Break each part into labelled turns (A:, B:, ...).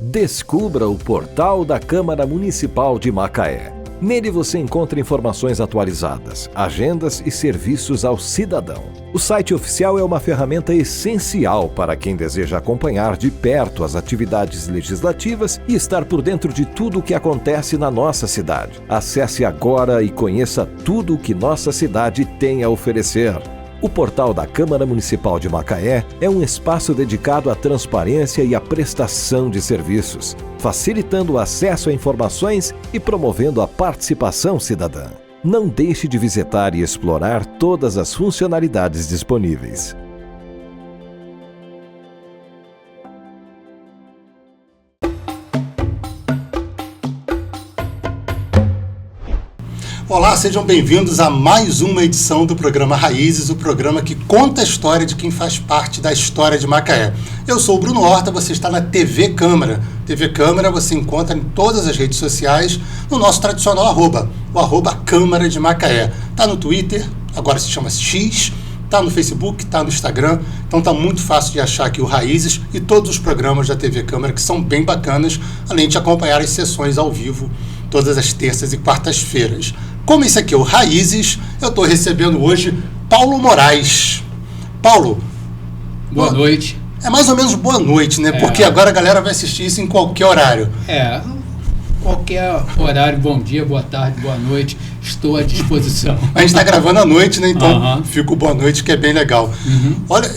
A: Descubra o portal da Câmara Municipal de Macaé. Nele você encontra informações atualizadas, agendas e serviços ao cidadão. O site oficial é uma ferramenta essencial para quem deseja acompanhar de perto as atividades legislativas e estar por dentro de tudo o que acontece na nossa cidade. Acesse agora e conheça tudo o que nossa cidade tem a oferecer. O portal da Câmara Municipal de Macaé é um espaço dedicado à transparência e à prestação de serviços, facilitando o acesso a informações e promovendo a participação cidadã. Não deixe de visitar e explorar todas as funcionalidades disponíveis.
B: Olá, sejam bem-vindos a mais uma edição do programa Raízes, o programa que conta a história de quem faz parte da história de Macaé. Eu sou o Bruno Horta, você está na TV Câmara. TV Câmara você encontra em todas as redes sociais, no nosso tradicional arroba Câmara de Macaé. Está no Twitter, agora se chama X, está no Facebook, está no Instagram, então está muito fácil de achar aqui o Raízes e todos os programas da TV Câmara que são bem bacanas, além de acompanhar as sessões ao vivo todas as terças e quartas-feiras. Como esse aqui é o Raízes, eu estou recebendo hoje Paulo Moraes. Paulo,
C: boa noite.
B: É mais ou menos boa noite, né? Porque agora a galera vai assistir isso em qualquer horário.
C: Qualquer horário, bom dia, boa tarde, boa noite, estou à disposição.
B: A gente está gravando à noite, né? Então fica o boa noite, que é bem legal. Olha,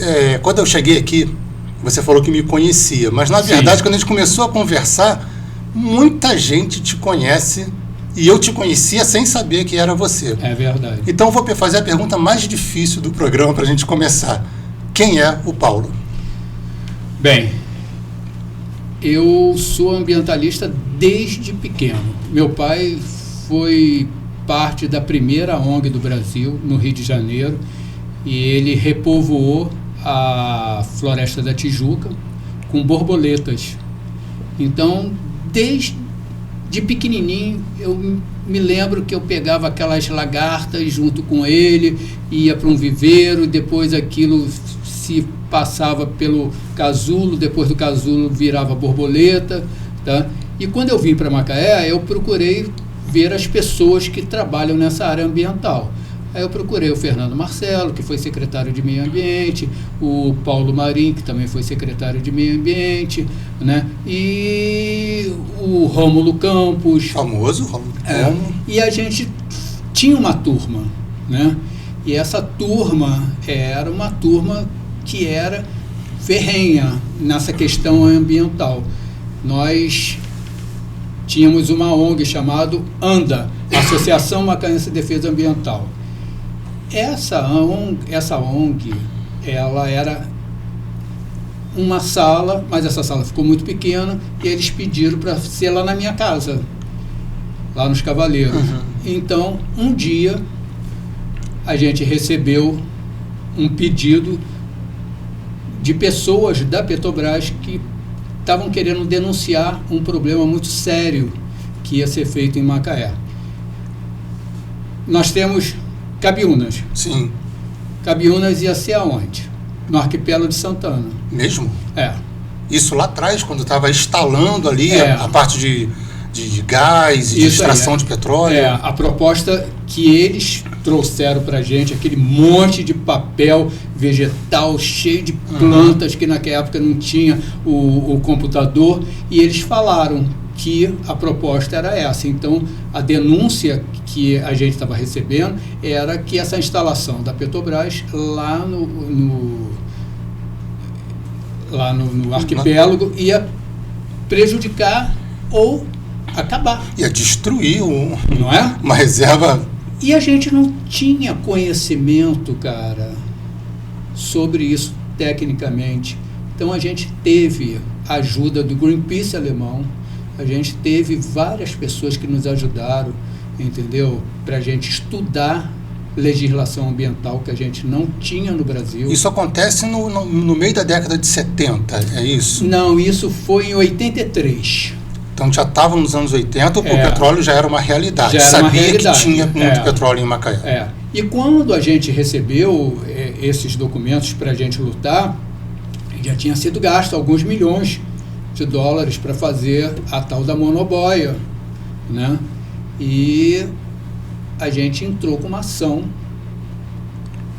B: quando eu cheguei aqui, você falou que me conhecia, mas na verdade, quando a gente começou a conversar, muita gente te conhece. E eu te conhecia sem saber que era você.
C: É verdade.
B: Então eu vou fazer a pergunta mais difícil do programa para a gente começar. Quem é o Paulo?
C: Bem, eu sou ambientalista desde pequeno. Meu pai foi parte da primeira ONG do Brasil, no Rio de Janeiro, e ele repovoou a Floresta da Tijuca com borboletas. Então, desde pequenininho, eu me lembro que eu pegava aquelas lagartas junto com ele, ia para um viveiro, depois aquilo se passava pelo casulo, depois do casulo virava borboleta, tá? E quando eu vim para Macaé, eu procurei ver as pessoas que trabalham nessa área ambiental. Aí eu procurei o Fernando Marcelo, que foi secretário de Meio Ambiente, o Paulo Marim, que também foi secretário de Meio Ambiente, né? E o Rômulo Campos.
B: Famoso Rômulo.
C: E a gente tinha uma turma, né? E essa turma era uma turma que era ferrenha nessa questão ambiental. Nós tínhamos uma ONG chamada ANDA, Associação Macaense de Defesa Ambiental. Essa ONG, ela era uma sala, mas essa sala ficou muito pequena e eles pediram para ser lá na minha casa, lá nos Cavaleiros. Então, um dia, a gente recebeu um pedido de pessoas da Petrobras que estavam querendo denunciar um problema muito sério que ia ser feito em Macaé. Nós temos Cabiúnas.
B: Sim.
C: Cabiúnas ia ser aonde? No arquipélago de Santana.
B: Mesmo?
C: É.
B: Isso lá atrás, quando estava instalando ali a parte de gás e de extração de petróleo.
C: A proposta que eles trouxeram para a gente, aquele monte de papel vegetal cheio de plantas que naquela época não tinha o computador, e eles falaram que a proposta era essa. Então, a denúncia que a gente estava recebendo era que essa instalação da Petrobras lá no arquipélago ia prejudicar ou acabar.
B: Ia destruir
C: não é?
B: Uma reserva.
C: E a gente não tinha conhecimento, cara, sobre isso tecnicamente. Então, a gente teve a ajuda do Greenpeace alemão, a gente teve várias pessoas que nos ajudaram, entendeu? Para a gente estudar legislação ambiental que a gente não tinha no Brasil.
B: Isso acontece no meio da década de 70, é isso?
C: Não, isso foi em 83.
B: Então já estava nos anos 80, o petróleo já era uma realidade. Sabia que tinha muito petróleo em Macaé.
C: E quando a gente recebeu esses documentos para a gente lutar, já tinha sido gasto alguns milhões de dólares para fazer a tal da monoboia, né? E a gente entrou com uma ação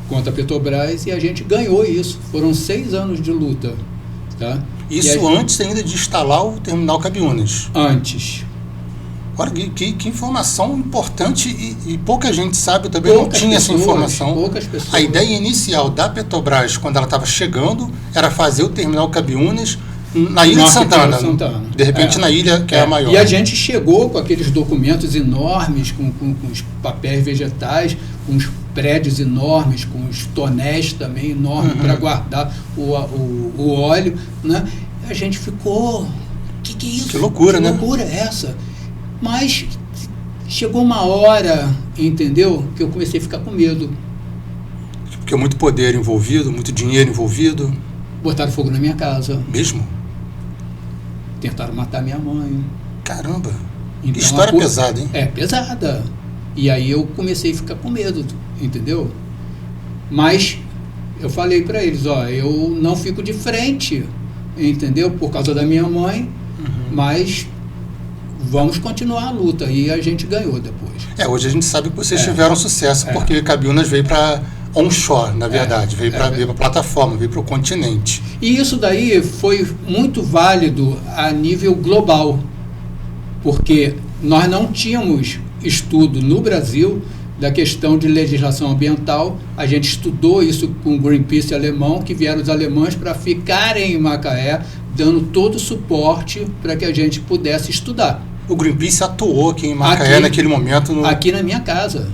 C: contra a Petrobras e a gente ganhou isso. Foram 6 anos de luta, tá?
B: Isso antes ainda de instalar o terminal Cabiúnas.
C: Antes.
B: Olha, que informação importante e pouca gente sabe, eu também não tinha essa informação.
C: Poucas pessoas.
B: A ideia inicial da Petrobras, quando ela estava chegando, era fazer o terminal Cabiúnas na Ilha de Santana. De repente na ilha que é a maior.
C: E a gente chegou com aqueles documentos enormes, com os papéis vegetais, com os prédios enormes, com os tonéis também enormes para guardar o óleo, né? A gente ficou, que é isso?
B: Que loucura, né?
C: Que loucura é essa? Mas chegou uma hora, entendeu, que eu comecei a ficar com medo.
B: Porque muito poder envolvido, muito dinheiro envolvido.
C: Botaram fogo na minha casa.
B: Mesmo?
C: Tentaram matar minha mãe.
B: Caramba,
C: então,
B: história pesada, hein?
C: É, pesada. E aí eu comecei a ficar com medo, entendeu? Mas eu falei para eles, ó, eu não fico de frente, entendeu? Por causa da minha mãe, mas vamos continuar a luta. E a gente ganhou depois.
B: Hoje a gente sabe que vocês tiveram sucesso, porque Cabiúnas veio para onshore, na verdade, veio para a plataforma, veio para o continente.
C: E isso daí foi muito válido a nível global, porque nós não tínhamos estudo no Brasil da questão de legislação ambiental. A gente estudou isso com o Greenpeace alemão, que vieram os alemães para ficarem em Macaé, dando todo o suporte para que a gente pudesse estudar.
B: O Greenpeace atuou aqui em Macaé naquele momento?
C: Aqui na minha casa.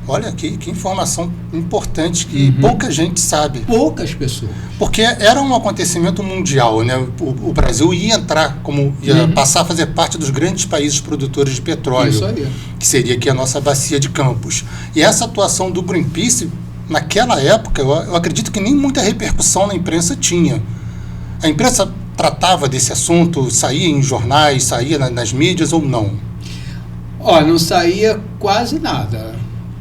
B: Olha, que informação importante que pouca gente sabe.
C: Poucas pessoas.
B: Porque era um acontecimento mundial, né? O Brasil ia entrar, ia passar a fazer parte dos grandes países produtores de petróleo.
C: Isso aí.
B: Que seria aqui a nossa bacia de Campos. E essa atuação do Greenpeace, naquela época, eu acredito que nem muita repercussão na imprensa tinha. A imprensa tratava desse assunto, saía em jornais, saía nas mídias ou não?
C: Não saía quase nada,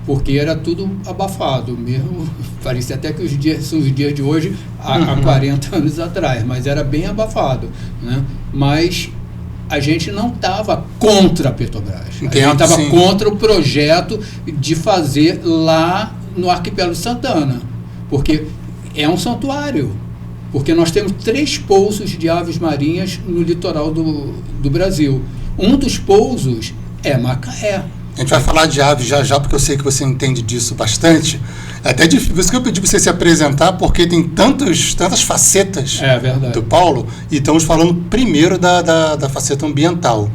C: porque era tudo abafado mesmo. Parecia até que os dias são os dias de hoje, há 40 anos atrás, mas era bem abafado, né? Mas a gente não estava contra a Petrobras.
B: Entendo,
C: a gente estava contra o projeto de fazer lá no Arquipélago de Santana, porque é um santuário. Porque nós temos 3 pousos de aves marinhas no litoral do Brasil. Um dos pousos é Macaé.
B: A gente vai falar de aves já, porque eu sei que você entende disso bastante. É até difícil, por isso que eu pedi para você se apresentar, porque tem tantas facetas do Paulo, e estamos falando primeiro da faceta ambiental.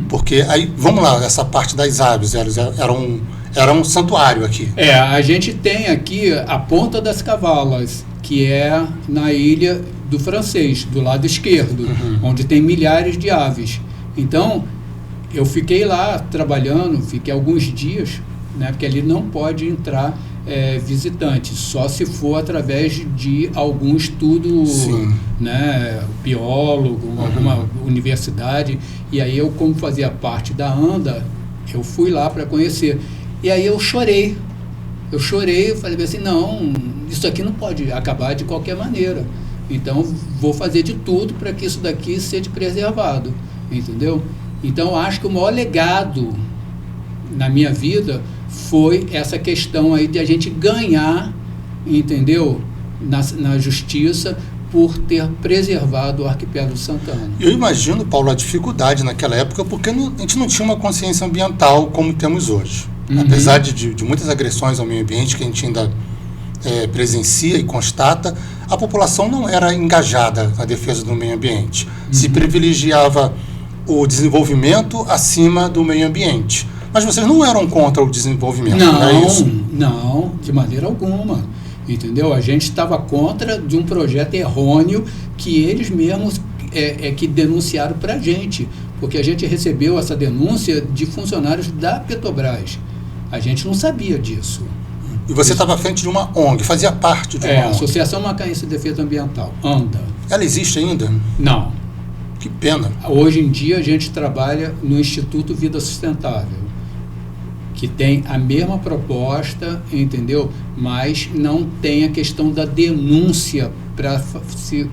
B: Porque aí, vamos lá, essa parte das aves, era um santuário aqui.
C: A gente tem aqui a Ponta das Cavalas, que é na Ilha do Francês, do lado esquerdo, onde tem milhares de aves. Então, eu fiquei lá trabalhando, fiquei alguns dias, né, porque ali não pode entrar visitante, só se for através de algum estudo, né, biólogo, alguma universidade. E aí eu, como fazia parte da ANDA, eu fui lá para conhecer. E aí eu chorei, eu falei assim, não, isso aqui não pode acabar de qualquer maneira. Então, vou fazer de tudo para que isso daqui seja preservado, entendeu? Então, acho que o maior legado na minha vida foi essa questão aí de a gente ganhar, entendeu? Na justiça, por ter preservado o Arquipélago de Santana.
B: Eu imagino, Paulo, a dificuldade naquela época, porque a gente não tinha uma consciência ambiental como temos hoje. Apesar de muitas agressões ao meio ambiente que a gente ainda presencia e constata, a população não era engajada na defesa do meio ambiente. Se privilegiava o desenvolvimento acima do meio ambiente. Mas vocês não eram contra o desenvolvimento, não é isso?
C: Não, de maneira alguma. Entendeu? A gente estava contra de um projeto errôneo que eles mesmos que denunciaram para a gente, porque a gente recebeu essa denúncia de funcionários da Petrobras. A gente não sabia disso.
B: E você estava à frente de uma ONG, fazia parte de uma ONG.
C: Associação Macaense de Defesa Ambiental, ANDA.
B: Ela existe ainda?
C: Não.
B: Que pena.
C: Hoje em dia a gente trabalha no Instituto Vida Sustentável, que tem a mesma proposta, entendeu? Mas não tem a questão da denúncia para se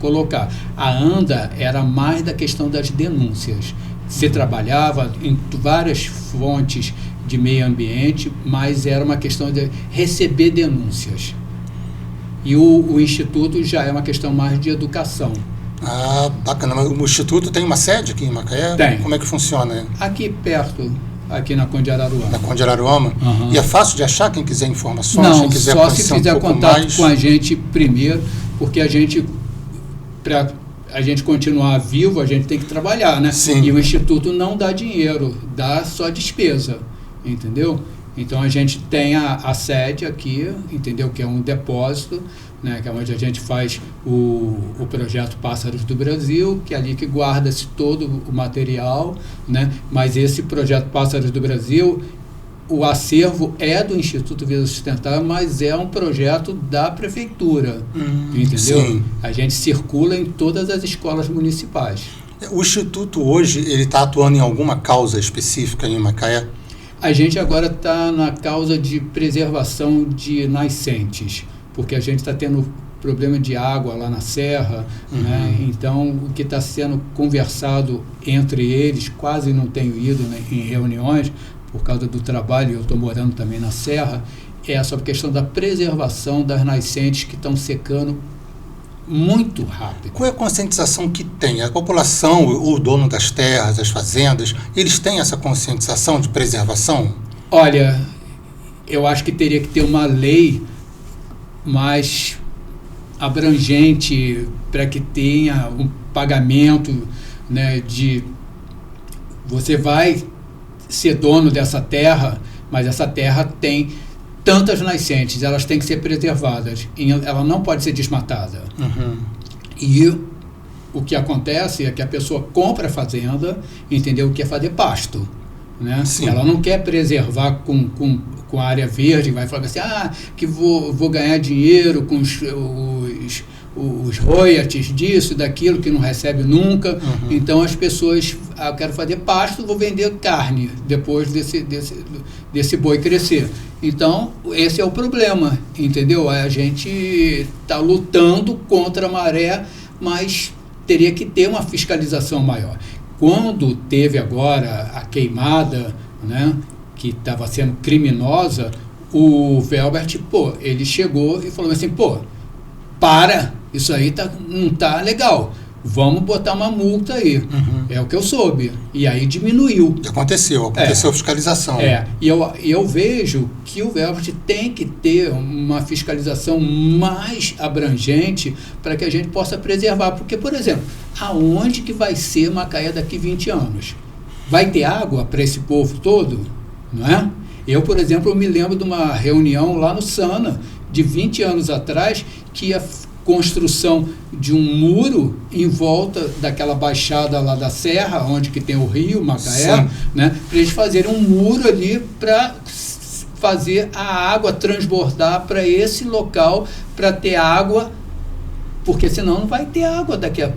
C: colocar. A ANDA era mais da questão das denúncias. Se trabalhava em várias fontes de meio ambiente, mas era uma questão de receber denúncias. E o Instituto já é uma questão mais de educação.
B: Ah, bacana. Mas o Instituto tem uma sede aqui em Macaé?
C: Tem.
B: Como é que funciona?
C: Aqui perto, aqui na Conde de Araruama.
B: Na Conde de Araruama?
C: Uhum.
B: E é fácil de achar quem quiser informações?
C: Não,
B: quem quiser
C: só se fizer contato com a gente primeiro, porque para a gente continuar vivo, a gente tem que trabalhar, né?
B: Sim.
C: E o Instituto não dá dinheiro, dá só despesa, entendeu? Então a gente tem a sede aqui, entendeu? Que é um depósito, né? Que é onde a gente faz o projeto Pássaros do Brasil, que é ali que guarda-se todo o material, né? Mas esse projeto Pássaros do Brasil, o acervo é do Instituto Vida Sustentável, mas é um projeto da prefeitura, entendeu?
B: Sim.
C: A gente circula em todas as escolas municipais.
B: O Instituto hoje, ele está atuando em alguma causa específica em Macaé?
C: A gente agora está na causa de preservação de nascentes, porque a gente está tendo problema de água lá na serra, né? Então o que está sendo conversado entre eles, quase não tenho ido, né, em reuniões, por causa do trabalho, eu estou morando também na serra, é sobre a questão da preservação das nascentes que estão secando muito rápido.
B: Qual é a conscientização que tem? A população, o dono das terras, das fazendas, eles têm essa conscientização de preservação?
C: Olha, eu acho que teria que ter uma lei mais abrangente para que tenha um pagamento, né, de você vai ser dono dessa terra, mas essa terra tem tantas nascentes, elas têm que ser preservadas, ela não pode ser desmatada. E o que acontece é que a pessoa compra a fazenda, entendeu, que quer fazer pasto, né?
B: Sim.
C: Ela não quer preservar com a área verde, vai falar assim, que vou ganhar dinheiro com os royalties disso, daquilo, que não recebe nunca. Então as pessoas, eu quero fazer pasto, vou vender carne depois desse boi crescer. Então esse é o problema, entendeu? A gente está lutando contra a maré, mas teria que ter uma fiscalização maior. Quando teve agora a queimada, né, que estava sendo criminosa, o Velbert, ele chegou e falou assim, isso aí não tá legal, vamos botar uma multa aí. É o que eu soube. E aí diminuiu.
B: Aconteceu a fiscalização.
C: E eu vejo que o Velbert tem que ter uma fiscalização mais abrangente para que a gente possa preservar. Porque, por exemplo, aonde que vai ser Macaé daqui 20 anos? Vai ter água para esse povo todo? Não é? Eu, por exemplo, me lembro de uma reunião lá no Sana, de 20 anos atrás, que a construção de um muro em volta daquela baixada lá da serra, onde que tem o rio Macaé, né, para eles fazerem um muro ali para fazer a água transbordar para esse local, para ter água, porque senão não vai ter água daqui a...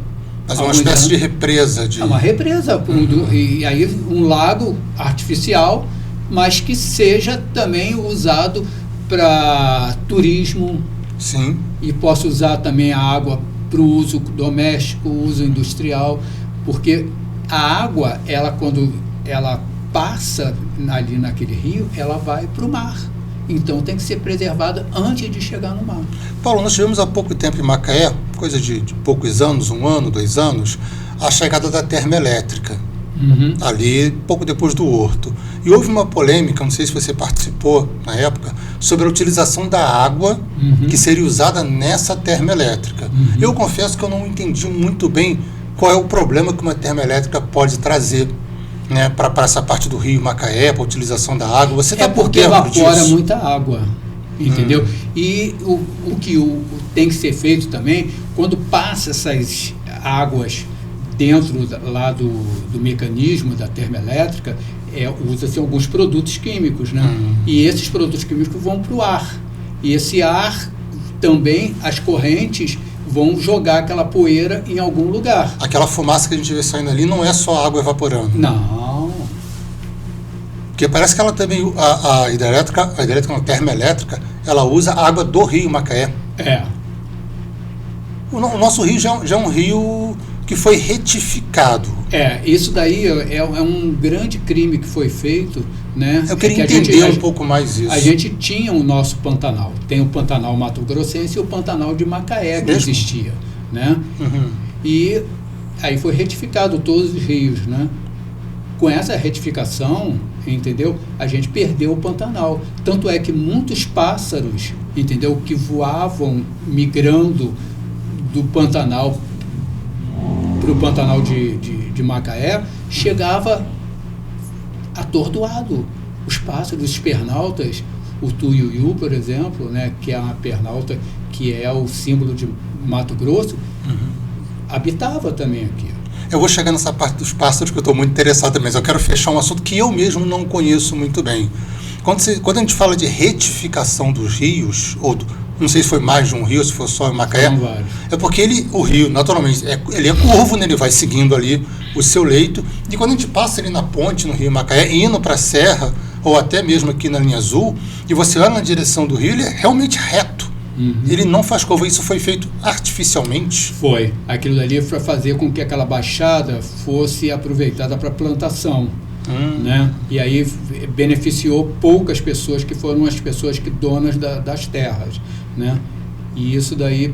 B: Mas uma espécie de represa.
C: É uma represa, e aí um lago artificial, mas que seja também usado para turismo.
B: Sim.
C: E posso usar também a água para o uso doméstico, uso industrial, porque a água, quando ela passa ali naquele rio, ela vai para o mar. Então tem que ser preservada antes de chegar no mar.
B: Paulo, nós tivemos há pouco tempo em Macaé, coisa de poucos anos, 1 ano, 2 anos, a chegada da termoelétrica. Ali, pouco depois do Horto. E houve uma polêmica, não sei se você participou na época, sobre a utilização da água que seria usada nessa termoelétrica. Eu confesso que eu não entendi muito bem qual é o problema que uma termoelétrica pode trazer, né, para essa parte do rio Macaé, para a utilização da água. Você está por dentro disso?
C: Evapora muita água, entendeu? E o que tem que ser feito também, quando passa essas águas dentro lá do mecanismo da termoelétrica, usa-se alguns produtos químicos, né? E esses produtos químicos vão para o ar. E esse ar também, as correntes vão jogar aquela poeira em algum lugar.
B: Aquela fumaça que a gente vê saindo ali não é só água evaporando.
C: Não.
B: Porque parece que ela também, a hidrelétrica, a termoelétrica, ela usa a água do rio Macaé. O nosso rio já é um rio que foi retificado.
C: Isso daí é um grande crime que foi feito, né?
B: Eu queria entender um pouco mais isso.
C: A gente tinha o nosso Pantanal. Tem o Pantanal Mato Grossense e o Pantanal de Macaé que existia, né?
B: Uhum.
C: E aí foi retificado todos os rios, né? Com essa retificação, entendeu? A gente perdeu o Pantanal. Tanto é que muitos pássaros, entendeu? Que voavam migrando do Pantanal para o Pantanal de Macaé, chegava atordoado. Os pássaros, os pernaltas, o tuiuiu, por exemplo, né? Que é uma pernalta que é o símbolo de Mato Grosso, habitava também aqui.
B: Eu vou chegar nessa parte dos pássaros que eu estou muito interessado também, mas eu quero fechar um assunto que eu mesmo não conheço muito bem. Quando a gente fala de retificação dos rios, ou não sei se foi mais de um rio, se foi só em Macaé, é porque o rio, naturalmente, ele é curvo, né, ele vai seguindo ali o seu leito, e quando a gente passa ali na ponte no rio Macaé, indo para a serra, ou até mesmo aqui na linha azul, e você olha na direção do rio, ele é realmente reto. Ele não faz curva, isso foi feito artificialmente?
C: Foi. Aquilo dali foi fazer com que aquela baixada fosse aproveitada para plantação. Né? E aí beneficiou poucas pessoas, que foram as pessoas que donas das terras. Né? E isso daí,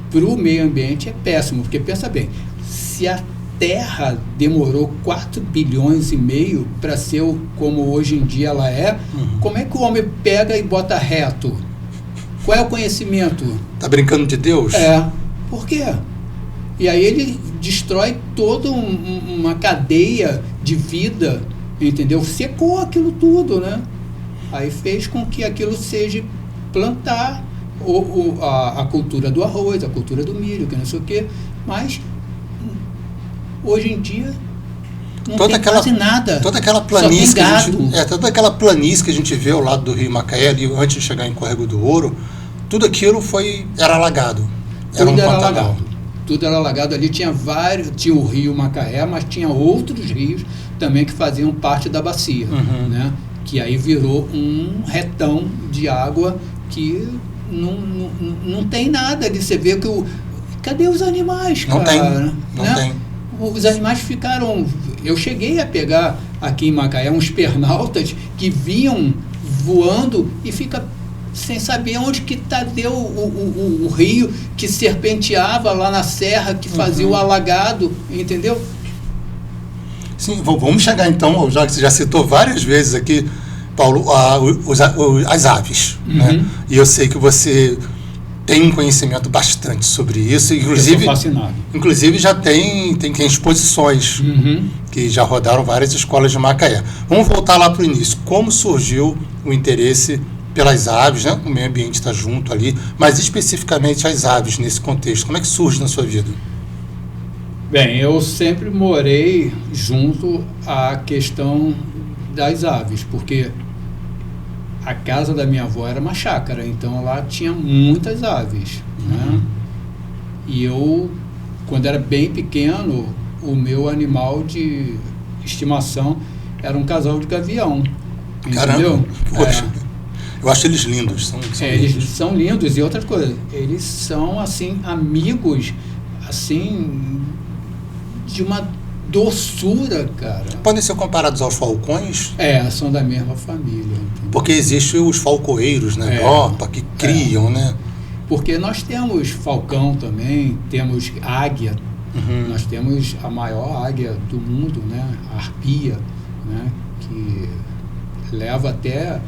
C: para o meio ambiente, é péssimo. Porque pensa bem, se a terra demorou 4 bilhões e meio para ser como hoje em dia ela é, como é que o homem pega e bota reto? Qual é o conhecimento?
B: Tá brincando de Deus?
C: Por quê? E aí ele destrói toda uma cadeia de vida, entendeu? Secou aquilo tudo, né? Aí fez com que aquilo seja plantar a cultura do arroz, a cultura do milho, que não sei o quê. Mas hoje em dia não tem quase nada.
B: Toda aquela planície toda aquela planície que a gente vê ao lado do rio Macaé, ali, antes de chegar em Córrego do Ouro, tudo aquilo era alagado.
C: Tudo era alagado. Ali tinha o rio Macaé, mas tinha outros rios também que faziam parte da bacia, né? Que aí virou um retão de água que não tem nada de você ver que cadê os animais, cara?
B: Não tem.
C: Os animais ficaram... Eu cheguei a pegar aqui em Macaé uns pernaltas que vinham voando e fica sem saber onde que deu o rio que serpenteava lá na serra, que fazia o alagado, entendeu?
B: Sim, vamos chegar então, já que você já citou várias vezes aqui, Paulo, as aves. Né? E eu sei que você tem um conhecimento bastante sobre isso, inclusive,
C: eu sou fascinado.
B: Inclusive já tem exposições que já rodaram várias escolas de Macaé. Vamos voltar lá para o início. Como surgiu o interesse pelas aves, né? O meio ambiente está junto ali, mas especificamente as aves nesse contexto. Como é que surge na sua vida?
C: Bem, eu sempre morei junto à questão das aves, porque a casa da minha avó era uma chácara, então lá tinha muitas aves, né? E eu, quando era bem pequeno, o meu animal de estimação era um casal de gavião.
B: Caramba, poxa, eu acho eles lindos.
C: Eles são lindos, e outra coisa, eles são, assim, amigos, assim, de uma doçura, cara.
B: Podem ser comparados aos falcões?
C: São da mesma família. Entendeu?
B: Porque existem os falcoeiros na Europa que criam, né?
C: Porque nós temos falcão também, temos águia, nós temos a maior águia do mundo, né? A arpia, né? Que leva até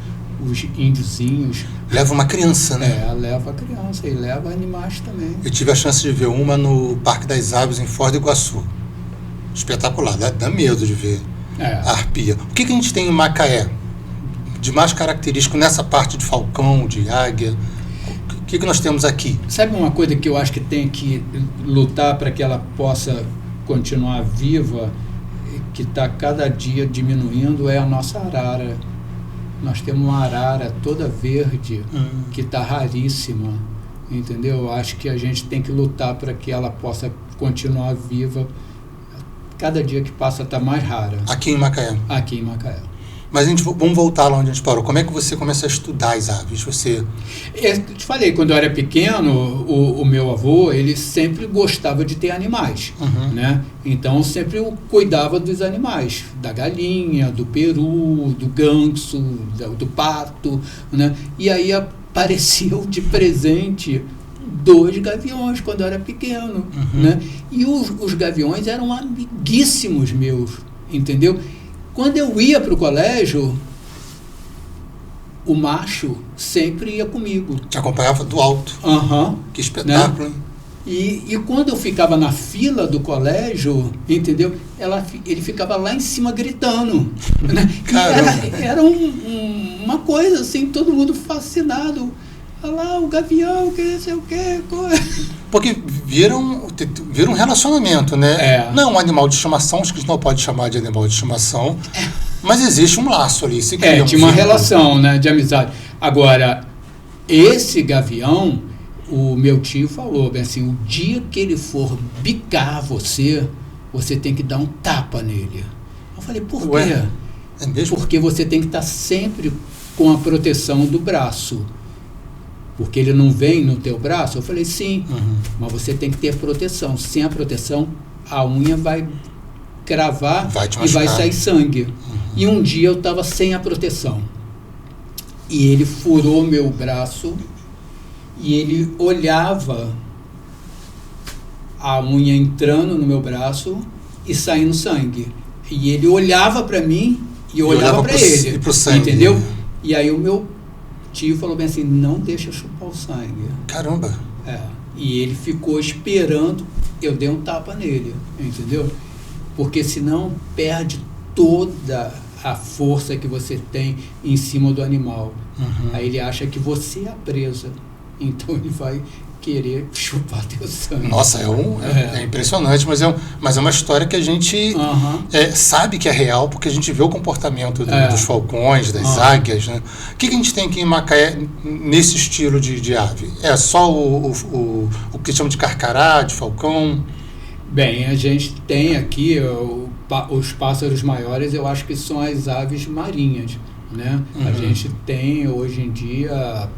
C: os índiozinhos. Leva
B: uma criança, né?
C: Leva a criança e leva animais também.
B: Eu tive a chance de ver uma no Parque das Aves em Foz do Iguaçu. Espetacular, dá medo de ver a arpia. O que a gente tem em Macaé de mais característico nessa parte de falcão, de águia? O que nós temos aqui?
C: Sabe uma coisa que eu acho que tem que lutar para que ela possa continuar viva, que está cada dia diminuindo, é a nossa arara. Nós temos uma arara toda verde, que está raríssima, entendeu? Eu acho que a gente tem que lutar para que ela possa continuar viva. Cada dia que passa está mais rara.
B: Aqui em Macaé?
C: Aqui em Macaé.
B: Mas vamos voltar lá onde a gente parou. Como é que você começa a estudar as aves?
C: Eu te falei, quando eu era pequeno, o meu avô, ele sempre gostava de ter animais, né? Então, sempre eu cuidava dos animais, da galinha, do peru, do ganso, do pato, né? E aí apareceu de presente 2 gaviões quando eu era pequeno, né? E os gaviões eram amiguíssimos meus, entendeu? Quando eu ia para o colégio, o macho sempre ia comigo.
B: Te acompanhava do alto. Que espetáculo,
C: né? E quando eu ficava na fila do colégio, entendeu? Ele ficava lá em cima gritando. Né? Era uma coisa assim, todo mundo fascinado. Olha lá, o gavião, que não sei o quê.
B: Porque viram um relacionamento, né? Não é um animal de estimação, acho que a gente não pode chamar de animal de estimação, mas existe um laço ali.
C: Tinha uma relação, né, de amizade. Agora, esse gavião, o meu tio falou, bem assim, o dia que ele for bicar você tem que dar um tapa nele. Eu falei, por quê?
B: É mesmo?
C: Porque você tem que estar sempre com a proteção do braço. Porque ele não vem no teu braço? Eu falei, sim, mas você tem que ter proteção. Sem a proteção, a unha vai cravar e vai sair sangue. E um dia eu estava sem a proteção. E ele furou meu braço e ele olhava a unha entrando no meu braço e saindo sangue. E ele olhava para mim e eu olhava para ele.
B: E pro sangue.
C: Entendeu? E aí o meu tio falou bem assim, não deixa chupar o sangue.
B: Caramba!
C: E ele ficou esperando, eu dei um tapa nele, entendeu? Porque senão perde toda a força que você tem em cima do animal. Aí ele acha que você é a presa, então ele vai querer chupar teu sangue.
B: Nossa, é impressionante, mas é uma história que a gente sabe que é real, porque a gente vê o comportamento dos falcões, das águias, né? O que a gente tem aqui em Macaé nesse estilo de ave? É só o que chamam de carcará, de falcão?
C: Bem, a gente tem aqui os pássaros maiores, eu acho que são as aves marinhas, né? A gente tem hoje em dia,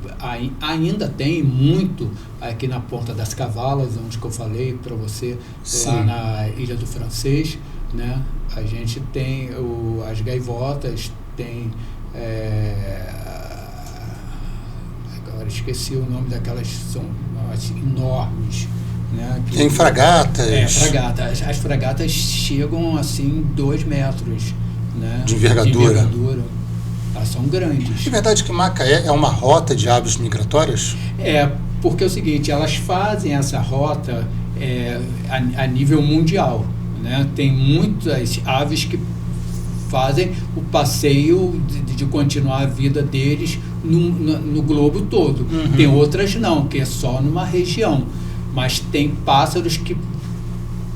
C: ainda tem muito aqui na Ponta das Cavalas, onde que eu falei para você, lá na Ilha do Francês, né? A gente tem as gaivotas, tem agora esqueci o nome daquelas, são assim, enormes, né?
B: Tem fragatas.
C: Fragatas. As fragatas chegam assim 2 metros, né?
B: De envergadura.
C: Elas são grandes.
B: É verdade que Macaé é uma rota de aves migratórias?
C: Porque é o seguinte, elas fazem essa rota a nível mundial, né? Tem muitas aves que fazem o passeio de continuar a vida deles no globo todo. Tem outras não, que é só numa região. Mas tem pássaros que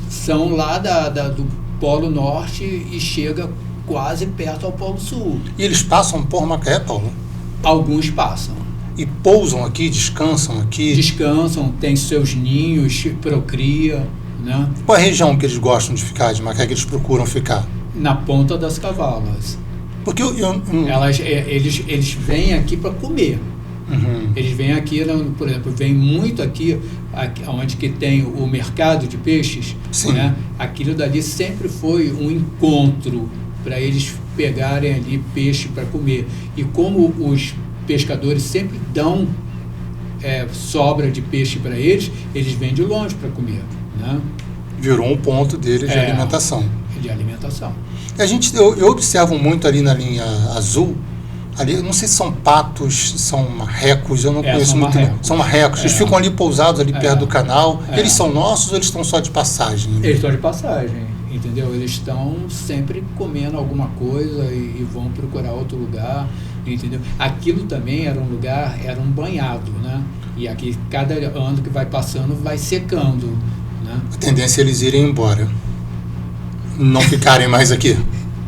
C: são lá do Polo Norte e chega quase perto ao Polo Sul.
B: E eles passam por Macaé, Paulo?
C: Alguns passam.
B: E pousam aqui, descansam aqui?
C: Descansam, tem seus ninhos, procria, né?
B: Qual é a região que eles gostam de ficar, de Macaé, que eles procuram ficar?
C: Na Ponta das Cavalas.
B: Porque
C: eles vêm aqui para comer. Eles vêm aqui, por exemplo, vem muito aqui onde que tem o mercado de peixes, né? Aquilo dali sempre foi um encontro para eles pegarem ali peixe para comer. E como os pescadores sempre dão sobra de peixe para eles vêm de longe para comer, né?
B: Virou um ponto deles de alimentação. Eu observo muito ali na linha azul, ali, eu não sei se são patos, são marrecos, eu não conheço muito. São marrecos. Eles ficam ali pousados ali perto do canal. Eles são nossos ou eles estão só de passagem?
C: Eles estão de passagem, entendeu? Eles estão sempre comendo alguma coisa e vão procurar outro lugar, entendeu? Aquilo também era um banhado, né? E aqui, cada ano que vai passando, vai secando, né?
B: A tendência é eles irem embora, não ficarem mais aqui.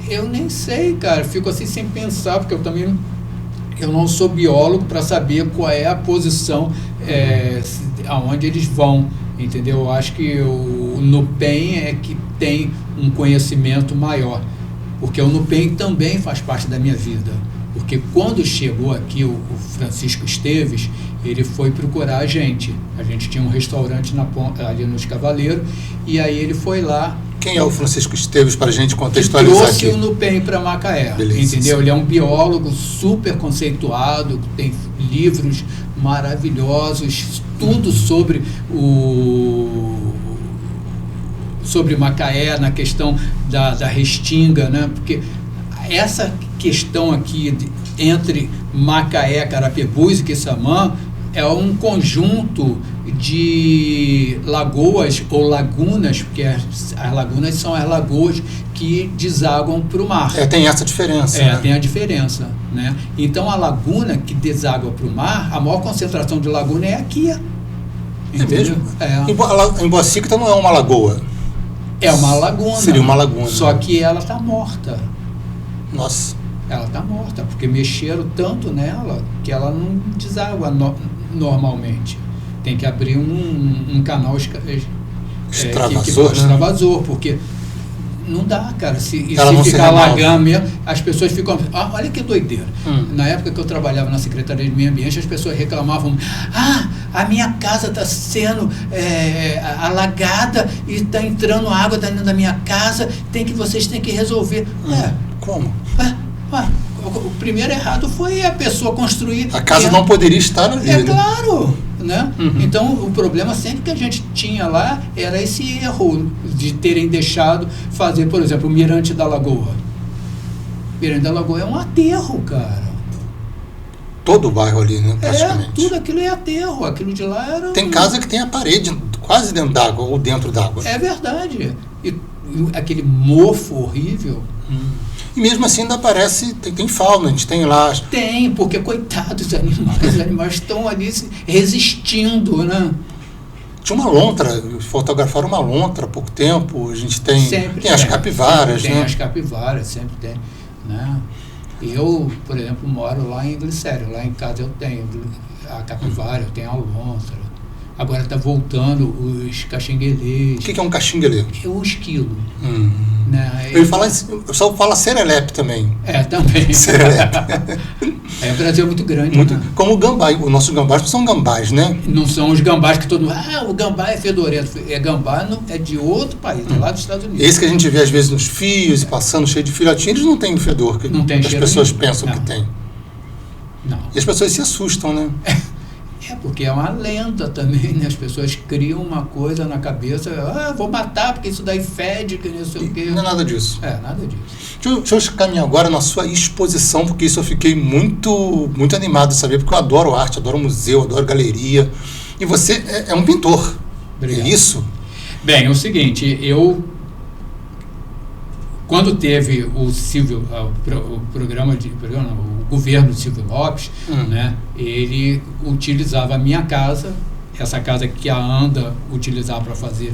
C: Eu nem sei, cara. Fico assim sem pensar, porque eu não sou biólogo para saber qual é a posição aonde eles vão, entendeu? Eu acho que o NUPEM é que tem um conhecimento maior, porque o Nupen também faz parte da minha vida. Porque quando chegou aqui o Francisco Esteves, ele foi procurar a gente. A gente tinha um restaurante ali nos Cavaleiros, e aí ele foi lá.
B: Quem é o Francisco Esteves, para a gente contextualizar
C: trouxe
B: aqui?
C: O Nupen para Macaé,
B: Beleza,
C: entendeu?
B: sim.
C: Ele é um biólogo super conceituado, tem livros maravilhosos, tudo sobre Macaé, na questão da restinga, né? Porque essa questão aqui entre Macaé, Carapebus e Quissamã é um conjunto de lagoas ou lagunas, porque as lagunas são as lagoas que desaguam para o mar.
B: Tem essa diferença.
C: Né? Tem a diferença. Né? Então, a laguna que deságua para o mar, a maior concentração de laguna é aqui.
B: Mesmo? Em Boa Cícita não é uma lagoa.
C: É uma laguna.
B: Seria uma laguna.
C: Só que ela está morta.
B: Nossa.
C: Ela está morta, porque mexeram tanto nela que ela não deságua normalmente. Tem que abrir um canal extravasor, porque não dá, cara. Se ficar alagando mesmo, as pessoas ficam... olha que doideira. Na época que eu trabalhava na Secretaria de Meio Ambiente, as pessoas reclamavam: a minha casa está sendo alagada e está entrando água dentro da minha casa, vocês têm que resolver.
B: Como?
C: O primeiro errado foi a pessoa construir...
B: A casa não poderia estar ali.
C: Claro, né? Então, o problema sempre que a gente tinha lá era esse erro de terem deixado fazer, por exemplo, o Mirante da Lagoa. O Mirante da Lagoa é um aterro, cara.
B: Todo o bairro ali, né? Praticamente.
C: Tudo aquilo é aterro. Aquilo de lá era...
B: Tem casa que tem a parede quase dentro d'água ou dentro d'água.
C: É verdade. E aquele mofo horrível...
B: E mesmo assim ainda aparece, tem fauna, a gente tem lá...
C: Tem, porque coitados os animais estão ali resistindo, né?
B: Tinha uma lontra, fotografaram uma lontra há pouco tempo, a gente tem as capivaras,
C: tem
B: né?
C: As capivaras, sempre tem, né? Eu, por exemplo, moro lá em Glicério, lá em casa eu tenho a capivara, eu tenho a lontra. Agora está voltando os caxinguelês.
B: O que é um caxinguelê?
C: É o esquilo. Né?
B: Eu só falo serelepe também.
C: Também.
B: Serelepe.
C: O Brasil é muito grande.
B: Muito,
C: né?
B: como o gambá. Os nossos gambás não são gambás, né?
C: Não são os gambás que todo mundo... o gambá é fedorento. Gambá é de outro país, é lá dos Estados Unidos.
B: Esse que a gente vê às vezes nos fios e passando cheio de filhotinhos, eles não têm o fedor que
C: não tem
B: as pessoas
C: nenhum.
B: pensam que tem.
C: Não.
B: E as pessoas se assustam, né?
C: Porque é uma lenda também, né? As pessoas criam uma coisa na cabeça, vou matar porque isso daí fede, que não sei o quê.
B: Não é nada disso.
C: Nada disso.
B: Deixa eu caminhar agora na sua exposição, porque isso eu fiquei muito, muito animado de saber, porque eu adoro arte, adoro museu, adoro galeria. E você é um pintor.
C: Obrigado.
B: É isso?
C: Bem, é o seguinte, quando teve o governo de Silvio Lopes, né, ele utilizava a minha casa, essa casa que a ANDA utilizava para fazer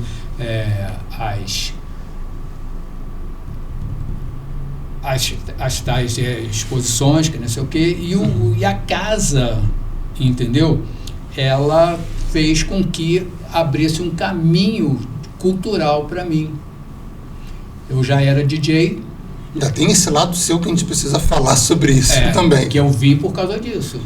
C: as tais exposições, que não sei o quê, e a casa, entendeu? Ela fez com que abrisse um caminho cultural para mim. Eu já era DJ.
B: Ainda tem esse lado seu que a gente precisa falar sobre isso também.
C: Que eu vim por causa disso.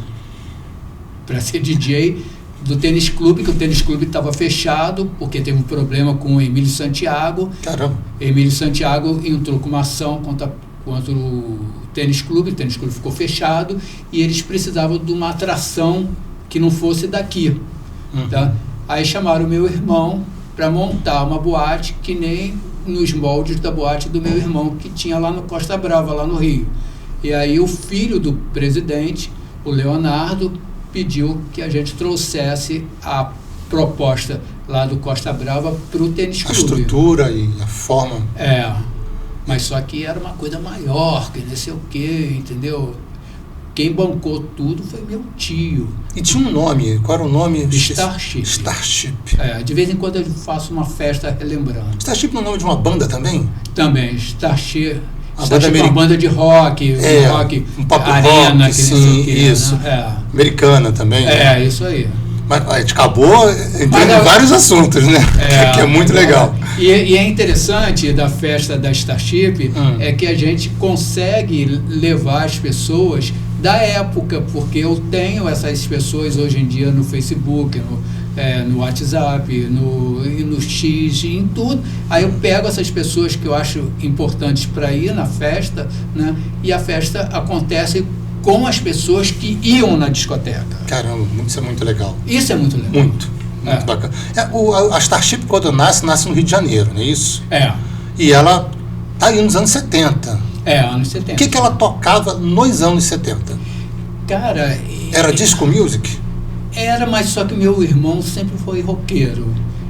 C: Para ser DJ do tênis clube, que o tênis clube estava fechado, porque teve um problema com o Emílio Santiago.
B: Caramba.
C: Emílio Santiago entrou com uma ação contra o tênis clube ficou fechado, e eles precisavam de uma atração que não fosse daqui. Tá? Aí chamaram o meu irmão para montar uma boate que nem nos moldes da boate do meu irmão, que tinha lá no Costa Brava, lá no Rio. E aí o filho do presidente, o Leonardo, pediu que a gente trouxesse a proposta lá do Costa Brava para o tênis clube.
B: A estrutura e a forma.
C: Mas só que era uma coisa maior, que não sei o quê, entendeu? Quem bancou tudo foi meu tio.
B: E tinha um nome, qual era o nome?
C: Starship.
B: Starship.
C: De vez em quando eu faço uma festa relembrando.
B: Starship não é o nome de uma banda também?
C: Também, Starship.
B: Starship é uma
C: banda de rock,
B: um pop
C: arena,
B: rock,
C: que
B: sim,
C: não sei o quê,
B: isso.
C: Né?
B: Americana também.
C: Isso aí.
B: Mas a gente acabou entrando em vários assuntos, né? Que é muito legal.
C: E é interessante da festa da Starship é que a gente consegue levar as pessoas da época, porque eu tenho essas pessoas hoje em dia no Facebook, no WhatsApp, no X, em tudo. Aí eu pego essas pessoas que eu acho importantes para ir na festa, né? E a festa acontece com as pessoas que iam na discoteca.
B: Caramba, isso é muito legal.
C: Isso é muito legal.
B: Muito bacana. A Starship, quando nasce no Rio de Janeiro, não é isso? E ela tá aí nos anos 70.
C: Anos 70.
B: O que ela tocava nos anos 70?
C: Cara...
B: Era disco music?
C: Era, mas só que meu irmão sempre foi roqueiro.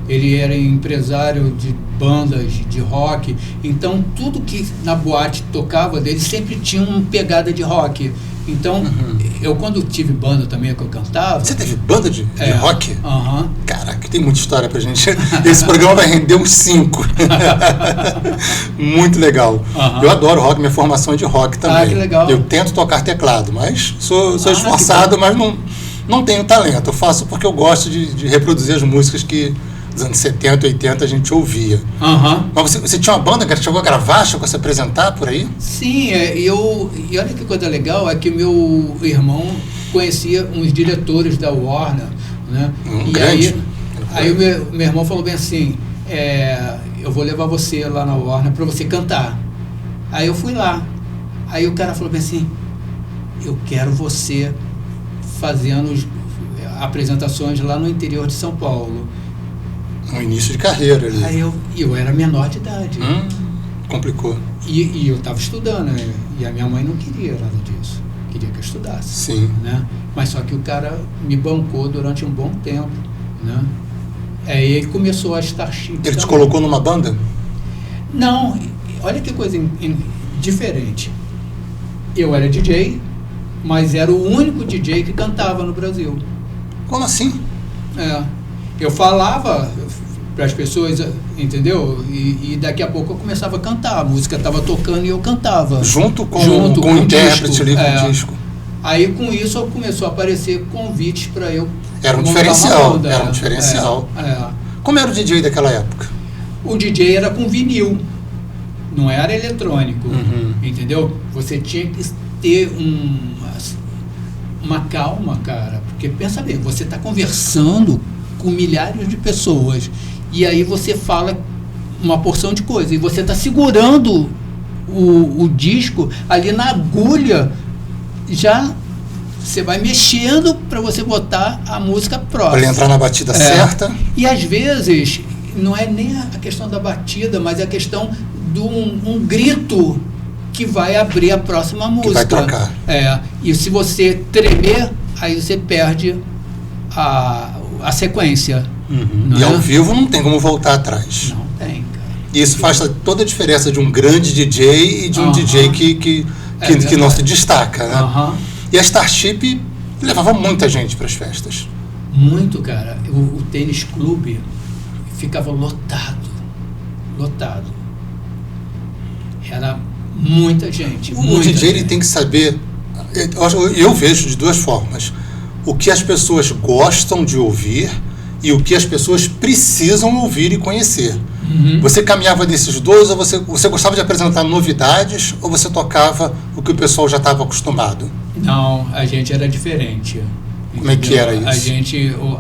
C: Ele era empresário de bandas de rock, então tudo que na boate tocava dele sempre tinha uma pegada de rock. Então, eu quando tive banda também que eu cantava...
B: Você teve banda de rock? Caraca, tem muita história pra gente. Esse programa vai render uns 5. Muito legal. Eu adoro rock, minha formação é de rock também.
C: Que legal.
B: Eu tento tocar teclado, mas sou esforçado, mas não tenho talento. Eu faço porque eu gosto de reproduzir as músicas que dos anos 70, 80 a gente ouvia. Mas você tinha uma banda que chegou a gravar, chegou a se apresentar por aí?
C: Sim, e olha que coisa legal, é que meu irmão conhecia uns diretores da Warner, né? Aí o meu irmão falou bem assim, eu vou levar você lá na Warner para você cantar. Aí eu fui lá. Aí o cara falou bem assim, eu quero você fazendo apresentações lá no interior de São Paulo.
B: No início de carreira ali.
C: Aí eu era menor de idade.
B: Complicou.
C: E eu estava estudando, né? E a minha mãe não queria nada disso. Queria que eu estudasse.
B: Sim.
C: Né? Mas só que o cara me bancou durante um bom tempo. Né? Aí começou a Starship.
B: Ele te colocou numa banda?
C: Não. Olha que coisa diferente. Eu era DJ, mas era o único DJ que cantava no Brasil.
B: Como assim?
C: Eu falava para as pessoas, entendeu? E daqui a pouco eu começava a cantar. A música estava tocando e eu cantava.
B: Junto com o intérprete ali, com o disco.
C: Aí com isso começou a aparecer convites para eu...
B: Era um diferencial. Era um diferencial. Como era o DJ daquela época?
C: O DJ era com vinil. Não era eletrônico. Entendeu? Você tinha que ter uma calma, cara. Porque pensa bem, você está conversando com milhares de pessoas e aí você fala uma porção de coisa e você está segurando o disco ali na agulha, já você vai mexendo para você botar a música próxima.
B: Para ele entrar na batida certa.
C: E às vezes não é nem a questão da batida, mas é a questão de um grito que vai abrir a próxima música.
B: Que vai trocar.
C: E se você tremer, aí você perde a sequência.
B: E ao vivo não tem como voltar atrás.
C: Não tem, cara.
B: E isso faz toda a diferença de um grande DJ e de um DJ que não se destaca, né? E a Starship levava muita gente para as festas.
C: Muito, cara. O tênis clube ficava lotado. Era muita gente.
B: O DJ ele tem que saber, eu vejo de duas formas, o que as pessoas gostam de ouvir e o que as pessoas precisam ouvir e conhecer. Você caminhava desses dois, ou você gostava de apresentar novidades, ou você tocava o que o pessoal já estava acostumado?
C: Não, a gente era diferente.
B: Como é que era isso?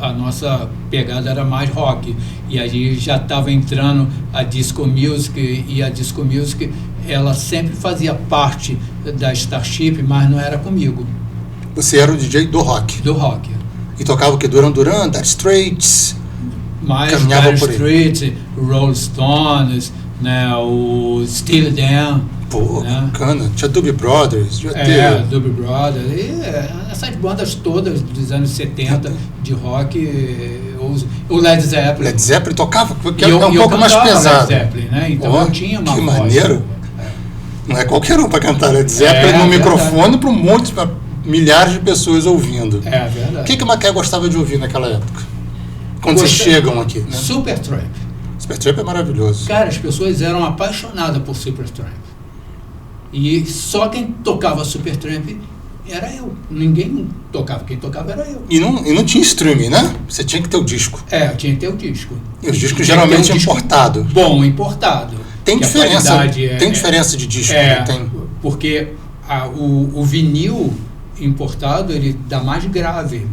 C: A nossa pegada era mais rock, e aí já estava entrando a disco music, e a disco music ela sempre fazia parte da Starship, mas não era comigo.
B: Você era o DJ do rock?
C: Do rock.
B: E tocava o que? Duran Duran, Dire Straits?
C: Mais Dire Straits, Rolling Stones, né, o Steely Dan.
B: Pô,
C: né?
B: Bacana. Tinha Doobie Brothers.
C: Doobie Brothers. E essas bandas todas dos anos 70 de rock, o Led Zeppelin.
B: Led Zeppelin tocava, porque é um pouco mais pesado.
C: Led Zeppelin, né? Então eu tinha uma voz.
B: Que maneiro. Não é qualquer um para cantar Led Zeppelin no microfone para milhares de pessoas ouvindo.
C: É verdade.
B: O que o Macaé gostava de ouvir naquela época? Quando vocês chegam aqui, né?
C: Supertramp.
B: Supertramp é maravilhoso.
C: Cara, as pessoas eram apaixonadas por Supertramp. E só quem tocava Supertramp era eu. Ninguém tocava, quem tocava era eu.
B: E não tinha streaming, né? Você tinha que ter o disco.
C: Tinha que ter o disco.
B: E os discos geralmente importados.
C: Bom, importado.
B: Tem diferença, tem diferença de disco, não tem?
C: Porque o vinil importado, ele dá mais grave.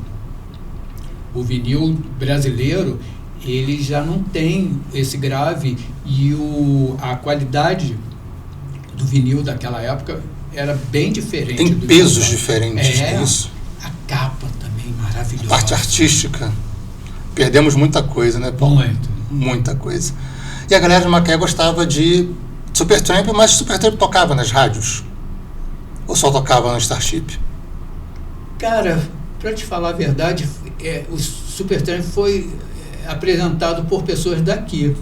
C: O vinil brasileiro, ele já não tem esse grave e a qualidade do vinil daquela época era bem diferente.
B: Tem pesos diferentes, isso.
C: A capa também maravilhosa.
B: A parte artística. Perdemos muita coisa, né, Paulo?
C: Muito.
B: Muita coisa. E a galera de Macaé gostava de Supertramp, mas Supertramp tocava nas rádios? Ou só tocava no Starship?
C: Cara, para te falar a verdade, o Supertramp foi apresentado por pessoas daqui,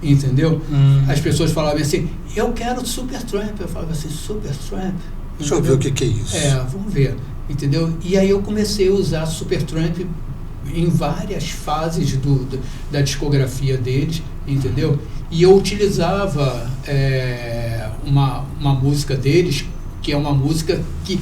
C: entendeu? As pessoas falavam assim, eu quero Supertramp. Eu falava assim, Supertramp?
B: Deixa eu ver o que é isso.
C: Vamos ver, entendeu? E aí eu comecei a usar Supertramp em várias fases da discografia deles, entendeu? E eu utilizava uma música deles, que é uma música que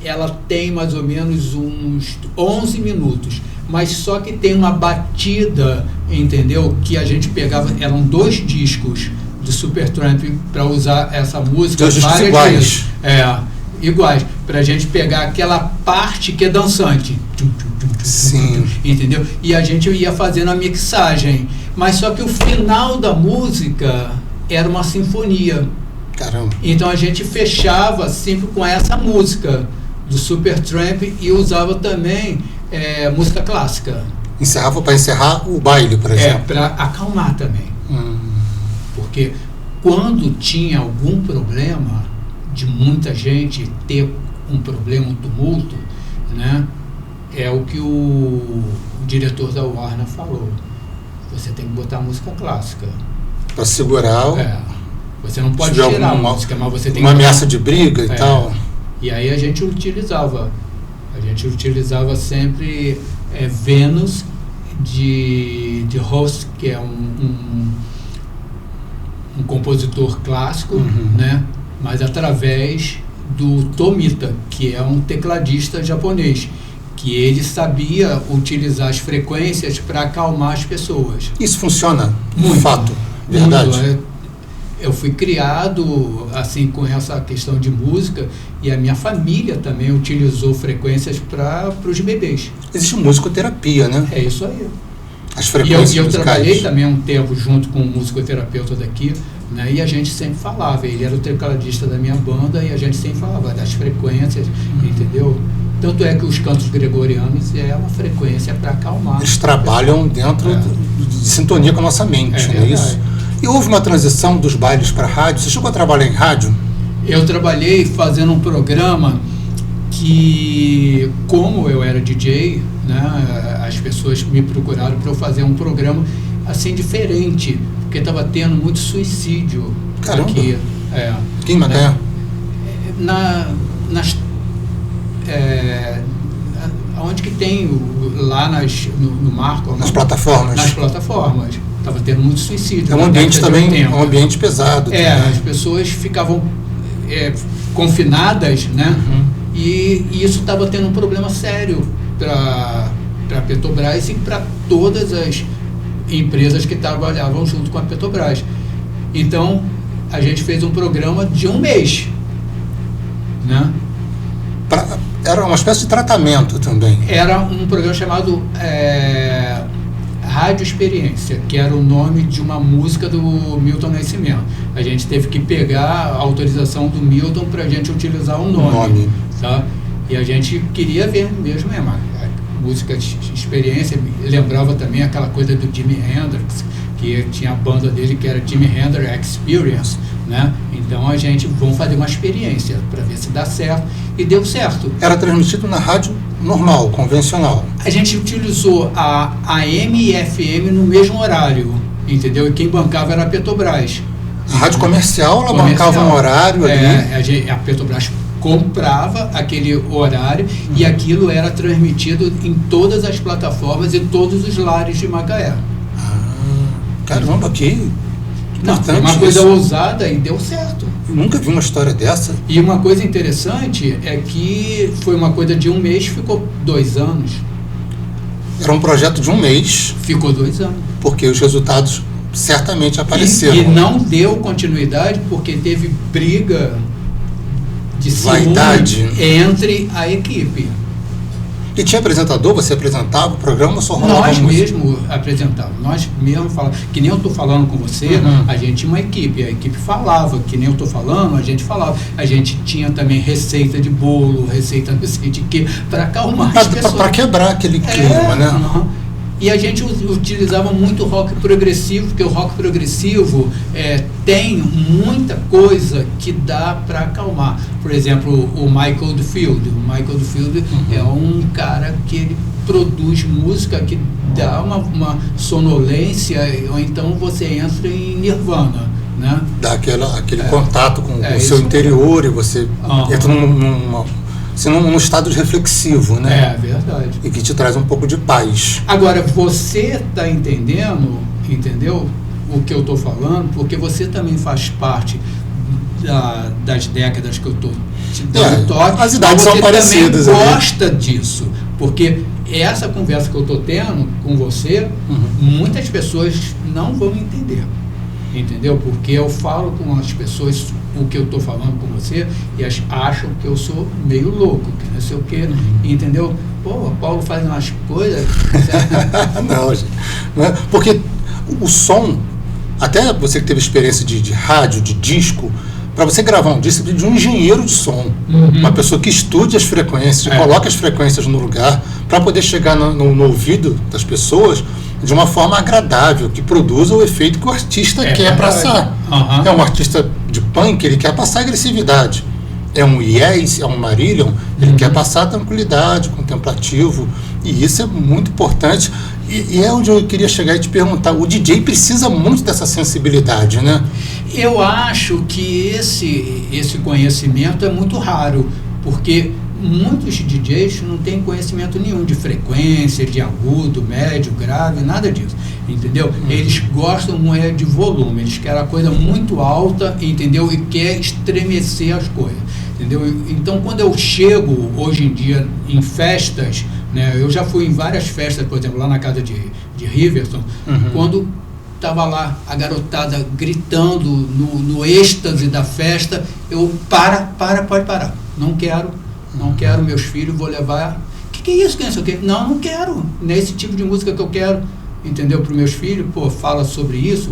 C: ela tem mais ou menos uns 11 minutos, mas só que tem uma batida, entendeu? Que a gente pegava, eram 2 discos do Supertramp para usar essa música.
B: 2 discos iguais.
C: Iguais, para a gente pegar aquela parte que é dançante.
B: Sim.
C: Entendeu? E a gente ia fazendo a mixagem. Mas só que o final da música era uma sinfonia.
B: Caramba.
C: Então a gente fechava sempre com essa música do Supertramp e usava também música clássica.
B: Encerrava para encerrar o baile, por exemplo.
C: Para acalmar também. Porque quando tinha algum problema de muita gente ter um problema, um tumulto, né? É o que o diretor da Warner falou. Você tem que botar música clássica.
B: Para segurar o...
C: Você não pode tirar a música, mas você tem
B: uma ameaça de briga e tal.
C: E aí a gente utilizava sempre Vênus de Holst, que é um compositor clássico, né? Mas através do Tomita, que é um tecladista japonês, que ele sabia utilizar as frequências para acalmar as pessoas.
B: Isso funciona?
C: Muito,
B: fato, verdade.
C: Muito. Eu fui criado assim com essa questão de música e a minha família também utilizou frequências para os bebês.
B: Existe musicoterapia, né?
C: É isso aí.
B: As frequências
C: e eu
B: musicais.
C: trabalhei também um tempo junto com um musicoterapeuta daqui, né? E a gente sempre falava, ele era o tecladista da minha banda e a gente sempre falava das frequências, entendeu? Tanto é que os cantos gregorianos é uma frequência para acalmar.
B: Eles trabalham dentro de sintonia com a nossa mente, não é isso? E houve uma transição dos bailes para rádio. Você chegou a trabalhar em rádio?
C: Eu trabalhei fazendo um programa que, como eu era DJ, né, as pessoas me procuraram para eu fazer um programa assim diferente, porque estava tendo muito suicídio.
B: Caramba.
C: Aqui.
B: Aqui em Macaé?
C: Onde que tem lá no Marco?
B: Nas plataformas?
C: Nas plataformas. Estava tendo muito suicídio.
B: É um ambiente também, um ambiente pesado.
C: As pessoas ficavam confinadas, né? E isso estava tendo um problema sério para a Petrobras e para todas as empresas que trabalhavam junto com a Petrobras. Então, a gente fez um programa de 1 mês, né?
B: Era uma espécie de tratamento também.
C: Era um programa chamado Rádio Experiência, que era o nome de uma música do Milton Nascimento. A gente teve que pegar a autorização do Milton para a gente utilizar o nome. Tá? E a gente queria ver mesmo, a música de experiência, lembrava também aquela coisa do Jimi Hendrix, que tinha a banda dele que era Jimi Hendrix Experience, né? Então a gente, vamos fazer uma experiência para ver se dá certo, e deu certo.
B: Era transmitido na rádio normal, convencional.
C: A gente utilizou a AM e FM no mesmo horário, entendeu? E quem bancava era a Petrobras.
B: A rádio comercial, ela bancava um horário ali.
C: A Petrobras comprava aquele horário e aquilo era transmitido em todas as plataformas e todos os lares de Macaé.
B: Caramba, que
C: Não, foi uma coisa ousada e deu certo.
B: Eu nunca vi uma história dessa.
C: E uma coisa interessante é que foi uma coisa de 1 mês, ficou 2 anos.
B: Era um projeto de 1 mês.
C: Ficou 2 anos.
B: Porque os resultados certamente apareceram.
C: E não deu continuidade porque teve briga de
B: vaidade
C: entre a equipe.
B: E tinha apresentador? Você apresentava o programa ou só rolava
C: Nós
B: música?
C: mesmo apresentávamos, nós mesmo falávamos, que nem eu estou falando com você, a gente tinha uma equipe, a equipe falava, que nem eu estou falando, a gente falava. A gente tinha também receita de bolo, receita não sei de quê, para acalmar as pessoas.
B: Para quebrar aquele clima, né?
C: E a gente utilizava muito rock progressivo, porque o rock progressivo tem muita coisa que dá para acalmar. Por exemplo, o Michael Oldfield. O Michael Oldfield é um cara que ele produz música que dá uma sonolência, ou então você entra em nirvana, né?
B: Dá aquele contato com o seu
C: isso
B: interior e você entra num estado de reflexivo, né?
C: É verdade.
B: E que te traz um pouco de paz.
C: Agora, você está entendeu o que eu estou falando? Porque você também faz parte das décadas que eu estou te dando toque.
B: As idades são parecidas.
C: Você também gosta disso, porque essa conversa que eu estou tendo com você, muitas pessoas não vão entender. Entendeu? Porque eu falo com as pessoas o que eu estou falando com você e acham que eu sou meio louco, que não sei o quê, entendeu? Pô, o Paulo faz umas coisas...
B: Não, gente. Não é, porque o som, até você que teve experiência de rádio, de disco, para você gravar um disco, você precisa de um engenheiro de som, uma pessoa que estude as frequências, que coloque as frequências no lugar, para poder chegar no ouvido das pessoas de uma forma agradável, que produza o efeito que o artista quer passar. É um artista de punk, ele quer passar agressividade. É um Yes, é um Marillion, ele quer passar tranquilidade, contemplativo, e isso é muito importante. E é onde eu queria chegar e te perguntar, o DJ precisa muito dessa sensibilidade, né?
C: Eu acho que esse conhecimento é muito raro, porque muitos DJs não têm conhecimento nenhum de frequência, de agudo, médio, grave, nada disso, entendeu? Eles gostam de volume, eles querem a coisa muito alta, entendeu? E quer estremecer as coisas, entendeu? Então, quando eu chego, hoje em dia, em festas, né, eu já fui em várias festas, por exemplo, lá na casa de Riverton, quando estava lá a garotada gritando no êxtase da festa, eu, pode parar, não quero meus filhos, vou levar... Que é isso? Que é isso? Não quero. Nesse tipo de música que eu quero, entendeu? Para os meus filhos, fala sobre isso,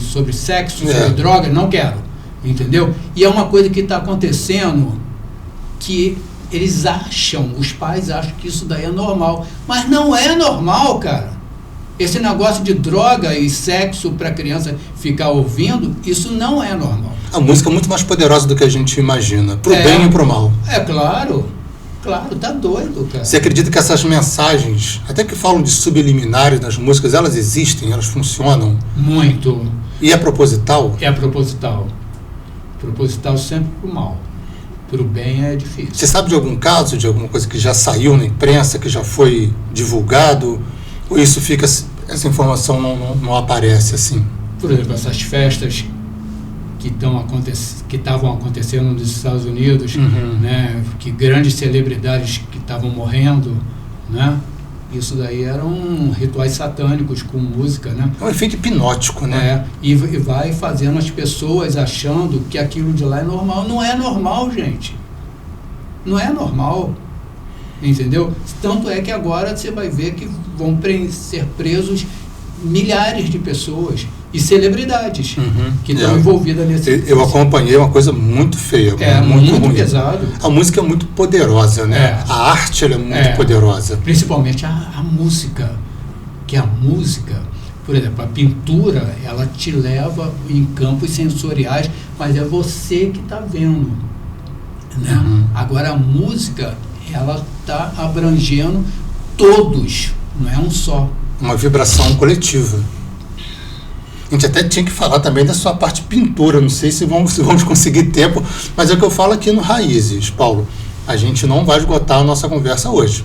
C: sobre sexo, sobre droga, não quero, entendeu? E é uma coisa que está acontecendo que eles os pais acham que isso daí é normal, mas não é normal, cara. Esse negócio de droga e sexo para a criança ficar ouvindo, isso não é normal.
B: A música é muito mais poderosa do que a gente imagina, pro bem e pro mal.
C: É claro, tá doido, cara.
B: Você acredita que essas mensagens, até que falam de subliminares nas músicas, elas existem, elas funcionam?
C: Muito.
B: E é proposital?
C: É proposital. Proposital sempre pro mal. Pro bem é difícil.
B: Você sabe de algum caso, de alguma coisa que já saiu na imprensa, que já foi divulgado? Ou isso fica, essa informação não aparece assim?
C: Por exemplo, essas festas que estavam acontecendo nos Estados Unidos, né, que grandes celebridades que estavam morrendo, né, isso daí eram rituais satânicos com música, né?
B: É um efeito hipnótico, né?
C: E vai fazendo as pessoas achando que aquilo de lá é normal. Não é normal, gente. Não é normal. Entendeu? Tanto é que agora você vai ver que vão ser presos milhares de pessoas e celebridades que estão envolvidas nesse...
B: Eu acompanhei uma coisa muito feia, muito ruim.
C: Pesado.
B: A música é muito poderosa, né? A arte ela é muito poderosa.
C: Principalmente a música. Que a música, por exemplo, a pintura, ela te leva em campos sensoriais, mas é você que está vendo, né? Agora a música, ela está abrangendo todos, não é um só.
B: Uma vibração coletiva. A gente até tinha que falar também da sua parte pintura, não sei se vamos conseguir tempo, mas é o que eu falo aqui no Raízes, Paulo. A gente não vai esgotar a nossa conversa hoje.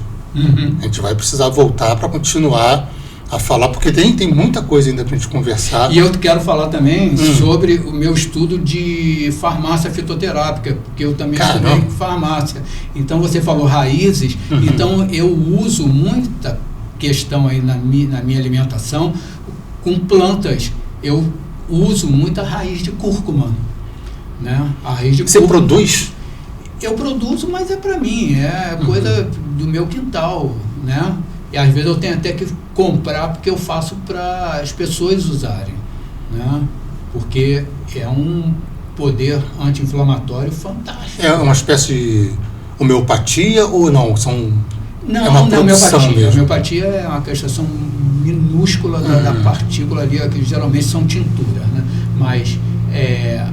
B: A gente vai precisar voltar para continuar a falar, porque tem muita coisa ainda para a gente conversar.
C: E eu quero falar também sobre o meu estudo de farmácia fitoterápica, porque eu também estudei farmácia. Então, você falou raízes, então eu uso muita questão aí na minha alimentação com plantas. Eu uso muita raiz de cúrcuma, né? A raiz de
B: Você
C: cúrcuma.
B: produz?
C: Eu produzo, mas é para mim, é coisa do meu quintal, né? E às vezes eu tenho até que comprar porque eu faço para as pessoas usarem, né? Porque é um poder anti-inflamatório fantástico.
B: É uma espécie de homeopatia ou não?
C: Não,
B: é uma produção
C: homeopatia.
B: mesmo.
C: Homeopatia é uma questão minúscula da partícula ali, que geralmente são tinturas, né? Mas é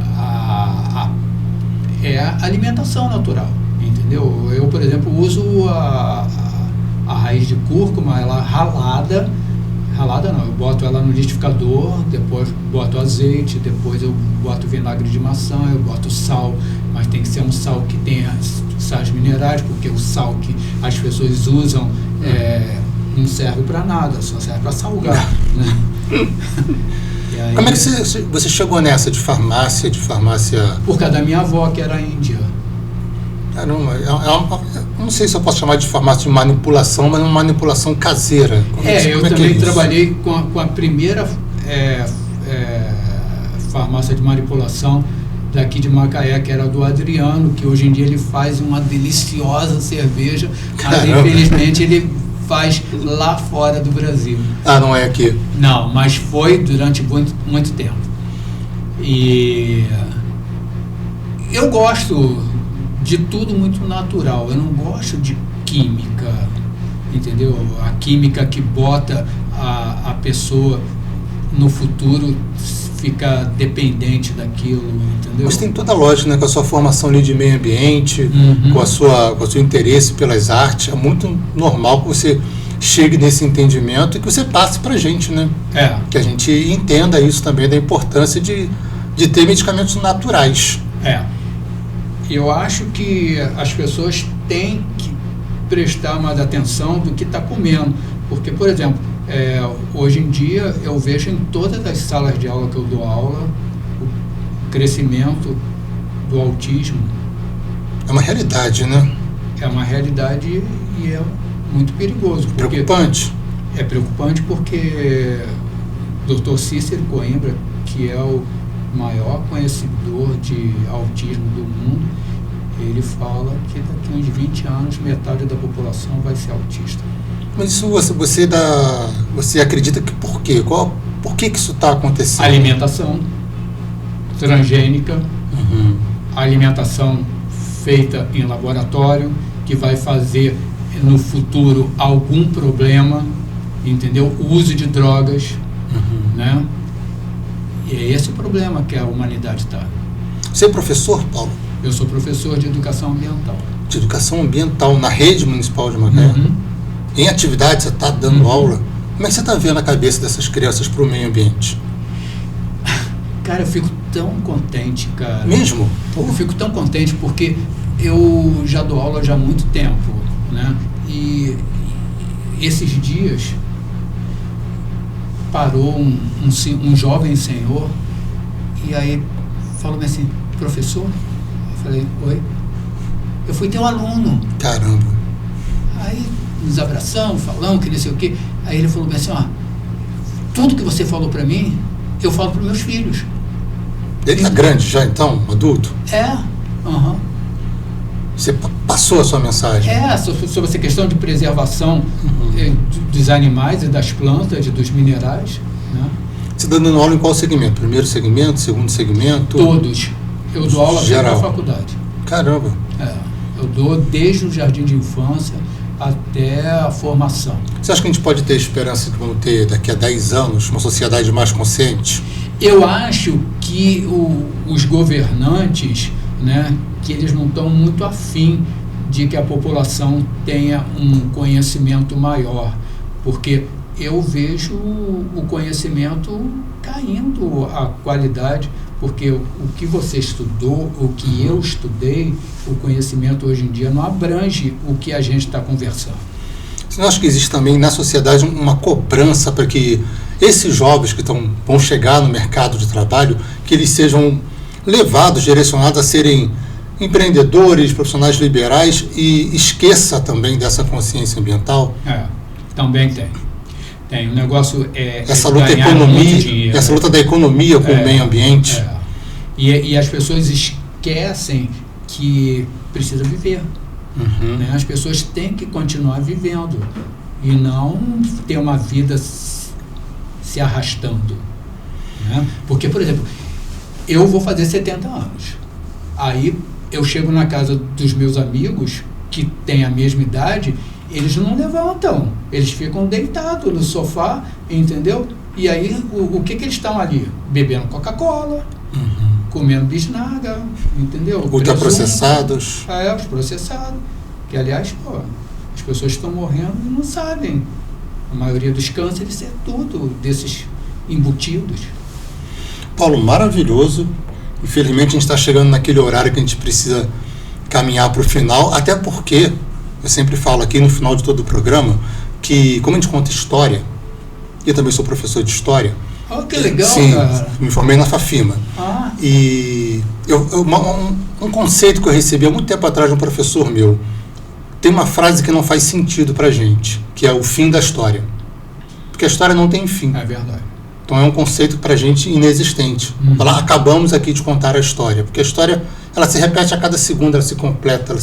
C: a alimentação natural, entendeu? Eu, por exemplo, uso a raiz de cúrcuma, ela ralada não, eu boto ela no liquidificador, depois boto azeite, depois eu boto vinagre de maçã, eu boto sal, mas tem que ser um sal que tenha sais minerais, porque o sal que as pessoas usam não serve para nada, só serve para salgar, né? E aí,
B: como é que você chegou nessa de farmácia?
C: Por causa da minha avó, que era índia.
B: Caramba, não sei se eu posso chamar de farmácia de manipulação, mas uma manipulação caseira.
C: Eu também trabalhei com a primeira farmácia de manipulação daqui de Macaé, que era do Adriano, que hoje em dia ele faz uma deliciosa cerveja, mas infelizmente ele faz lá fora do Brasil.
B: Ah, não é aqui?
C: Não, mas foi durante muito, muito tempo. E eu gosto de tudo muito natural, eu não gosto de química, entendeu? A química que bota a pessoa no futuro fica dependente daquilo, entendeu?
B: Mas tem toda a lógica, né? Com a sua formação ali de meio ambiente, com o seu interesse pelas artes, é muito normal que você chegue nesse entendimento e que você passe pra gente, né? Que a gente entenda isso também, da importância de ter medicamentos naturais.
C: Eu acho que as pessoas têm que prestar mais atenção do que está comendo, porque, por exemplo, hoje em dia eu vejo em todas as salas de aula que eu dou aula o crescimento do autismo.
B: É uma realidade, né?
C: É uma realidade e é muito perigoso.
B: Preocupante?
C: É preocupante porque o Dr. Cícero Coimbra, que é o maior conhecedor de autismo do mundo, ele fala que daqui a uns 20 anos metade da população vai ser autista.
B: Mas isso você acredita que por quê? Por que isso está acontecendo?
C: Alimentação transgênica, alimentação feita em laboratório, que vai fazer no futuro algum problema, entendeu? O uso de drogas, né? E é esse o problema que a humanidade está.
B: Você é professor, Paulo?
C: Eu sou professor de educação ambiental.
B: De educação ambiental na rede municipal de Macaé? Em atividade, você está dando aula? Como é que você está vendo a cabeça dessas crianças para o meio ambiente?
C: Cara, eu fico tão contente, cara.
B: Mesmo?
C: Eu fico tão contente porque eu já dou aula já há muito tempo, né? E esses dias parou um jovem senhor e aí falou assim: professor? Eu falei: oi. Eu fui teu aluno.
B: Caramba.
C: Aí nos abraçamos, falamos que não sei o quê. Aí ele falou assim: ó, tudo que você falou para mim, eu falo para meus filhos.
B: Ele tá grande já então, adulto? Você passou a sua mensagem?
C: Sobre essa questão de preservação dos animais e das plantas e dos minerais, né?
B: Você está dando aula em qual segmento? Primeiro segmento, segundo segmento?
C: Todos. Eu dou aula
B: geral.
C: até na faculdade.
B: Caramba.
C: Eu dou desde o jardim de infância até a formação.
B: Você acha que a gente pode ter esperança de vamos ter daqui a 10 anos uma sociedade mais consciente?
C: Eu acho que os governantes, né, que eles não estão muito afim de que a população tenha um conhecimento maior, porque eu vejo o conhecimento caindo, a qualidade, porque o que você estudou, o que eu estudei, o conhecimento hoje em dia não abrange o que a gente está conversando.
B: Você não acha que existe também na sociedade uma cobrança para que esses jovens que vão chegar no mercado de trabalho, que eles sejam levados, direcionados a serem empreendedores, profissionais liberais e esqueça também dessa consciência ambiental?
C: Também tem. Tem. O negócio
B: essa luta economia, essa luta da economia com o meio ambiente.
C: E as pessoas esquecem que precisa viver. Né? As pessoas têm que continuar vivendo e não ter uma vida se arrastando. Né? Porque, por exemplo, eu vou fazer 70 anos. Aí eu chego na casa dos meus amigos que têm a mesma idade, eles não levantam, eles ficam deitados no sofá, entendeu? E aí o que eles estão ali? Bebendo Coca-Cola, comendo bisnaga, entendeu?
B: Ultraprocessados.
C: Os processados. Que, aliás, as pessoas estão morrendo e não sabem. A maioria dos cânceres é tudo desses embutidos.
B: Paulo, maravilhoso. Infelizmente a gente está chegando naquele horário que a gente precisa caminhar para o final, até porque eu sempre falo aqui no final de todo o programa que, como a gente conta história, eu também sou professor de história.
C: Que legal,
B: sim,
C: cara.
B: Me formei na FAFIMA. E um conceito que eu recebi há muito tempo atrás de um professor meu, tem uma frase que não faz sentido pra gente, que é o fim da história. Porque a história não tem fim.
C: É verdade.
B: Então é um conceito pra gente inexistente. Falar, acabamos aqui de contar a história. Porque a história, ela se repete a cada segundo, ela se completa,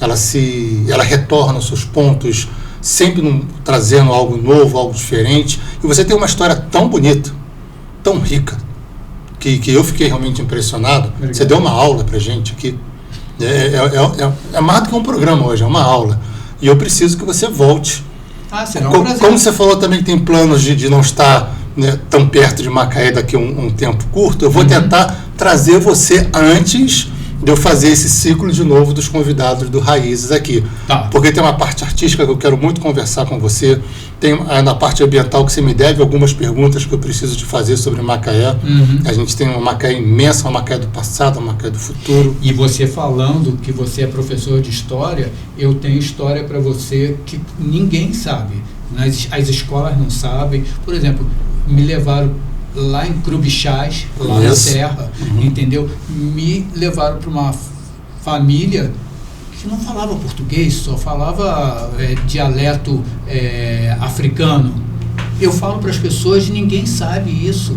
B: ela retorna aos seus pontos, sempre trazendo algo novo, algo diferente. E você tem uma história tão bonita, tão rica, que eu fiquei realmente impressionado. Obrigado. Você deu uma aula pra gente aqui. É mais do que um programa hoje, é uma aula. E eu preciso que você volte.
C: Será um prazer.
B: Como você falou também que tem planos de não estar, né, tão perto de Macaé daqui a um tempo curto, eu vou tentar trazer você antes de eu fazer esse ciclo de novo dos convidados do Raízes aqui. Porque tem uma parte artística que eu quero muito conversar com você, tem na parte ambiental que você me deve algumas perguntas que eu preciso te fazer sobre Macaé. A gente tem uma Macaé imensa, uma Macaé do passado, uma Macaé do futuro.
C: E você falando que você é professor de história, eu tenho história para você que ninguém sabe. As escolas não sabem. Por exemplo, me levaram lá em Crubixás, lá na Serra, entendeu? Me levaram para uma família que não falava português, só falava dialeto africano. Eu falo para as pessoas e ninguém sabe isso,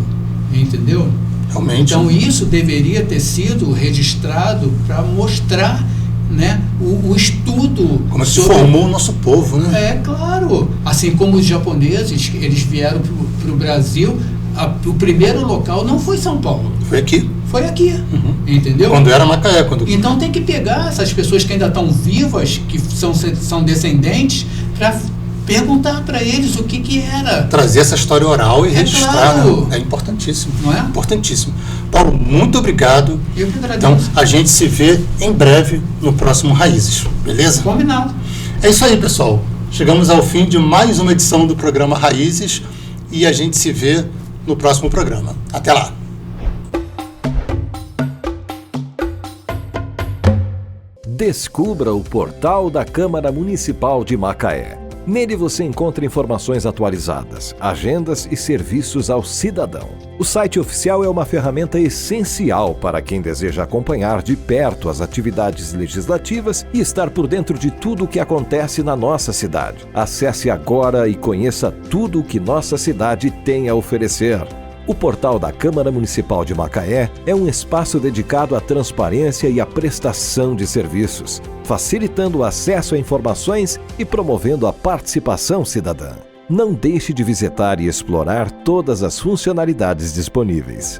C: entendeu?
B: Realmente.
C: Então isso deveria ter sido registrado para mostrar, né, o estudo.
B: Como se formou o nosso povo, né?
C: Claro. Assim como os japoneses, eles vieram para o Brasil. O primeiro local não foi São Paulo.
B: Foi aqui.
C: Foi aqui, entendeu?
B: Quando era Macaé.
C: Então tem que pegar essas pessoas que ainda estão vivas, que são descendentes, para perguntar para eles o que era.
B: Trazer essa história oral e registrar.
C: Claro.
B: É importantíssimo.
C: Não é?
B: Importantíssimo. Paulo, muito obrigado.
C: Eu que agradeço.
B: Então, a gente se vê em breve no próximo Raízes. Beleza?
C: Combinado.
B: É isso aí, pessoal. Chegamos ao fim de mais uma edição do programa Raízes e a gente se vê no próximo programa. Até lá!
A: Descubra o portal da Câmara Municipal de Macaé. Nele você encontra informações atualizadas, agendas e serviços ao cidadão. O site oficial é uma ferramenta essencial para quem deseja acompanhar de perto as atividades legislativas e estar por dentro de tudo o que acontece na nossa cidade. Acesse agora e conheça tudo o que nossa cidade tem a oferecer. O portal da Câmara Municipal de Macaé é um espaço dedicado à transparência e à prestação de serviços, facilitando o acesso a informações e promovendo a participação cidadã. Não deixe de visitar e explorar todas as funcionalidades disponíveis.